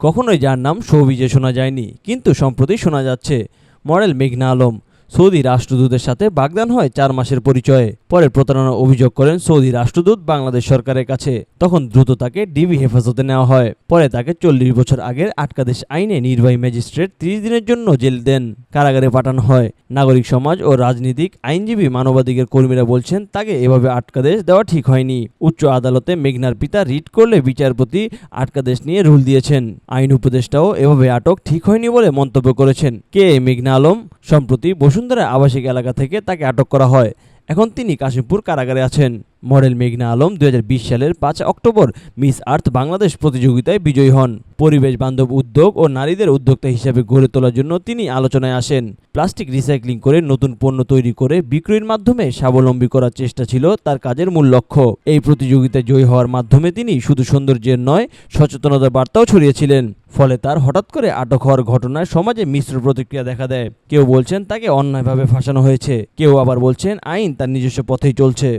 কখনোই যার নাম শোবিজে শোনা যায়নি, কিন্তু সম্প্রতি শোনা যাচ্ছে। মডেল মেঘনা আলম। সৌদি রাষ্ট্রদূতের সাথে বাগদান হয় 4 মাসের পরিচয়ে। পরে প্রতারণার অভিযোগ করেন সৌদি রাষ্ট্রদূত বাংলাদেশ সরকারের কাছে। তখন দ্রুত তাকে ডিবি হেফাজতে নেওয়া হয়। পরে তাকে 40 বছর আগের আটকাদেশ আইনে নির্বাহী ম্যাজিস্ট্রেট 30 দিনের জন্য জেল দেন। কারাগারে পাঠানো হয়। নাগরিক সমাজ ও রাজনীতিক, আইনজীবী, মানবাধিকার কর্মীরা বলছেন তাকে এভাবে আটকাদেশ দেওয়া ঠিক হয়নি। উচ্চ আদালতে মেঘনার পিতা রিট করলে বিচারপতি আটকাদেশ নিয়ে রুল দিয়েছেন। আইন উপদেষ্টাও এভাবে আটক ঠিক হয়নি বলে মন্তব্য করেছেন। কে মেঘনা আলম? সম্প্রতি বসুন্ধরা আবাসিক এলাকা থেকে তাকে আটক করা হয়। এখন তিনি কাশিমপুর কারাগারে আছেন। মডেল মেঘনা আলম 2020 সালের 5 অক্টোবর মিস আর্থ বাংলাদেশ প্রতিযোগিতায় বিজয়ী হন। পরিবেশ বান্ধব উদ্যোগ ও নারীদের উদ্যোক্তা হিসেবে গড়ে তোলার জন্য তিনি আলোচনায় আসেন। প্লাস্টিক রিসাইক্লিং করে নতুন পণ্য তৈরি করে বিক্রয়ের মাধ্যমে স্বাবলম্বী করার চেষ্টা ছিল তার কাজের মূল লক্ষ্য। এই প্রতিযোগিতায় জয়ী হওয়ার মাধ্যমে তিনি শুধু সৌন্দর্যের নয়, সচেতনতার বার্তাও ছড়িয়েছিলেন। ফলে তার হঠাৎ করে আটক হওয়ার ঘটনায় সমাজে মিশ্র প্রতিক্রিয়া দেখা দেয়। কেউ বলছেন তাকে অন্যায়ভাবে ফাঁসানো হয়েছে, কেউ আবার বলছেন আইন তার নিজস্ব পথেই চলছে।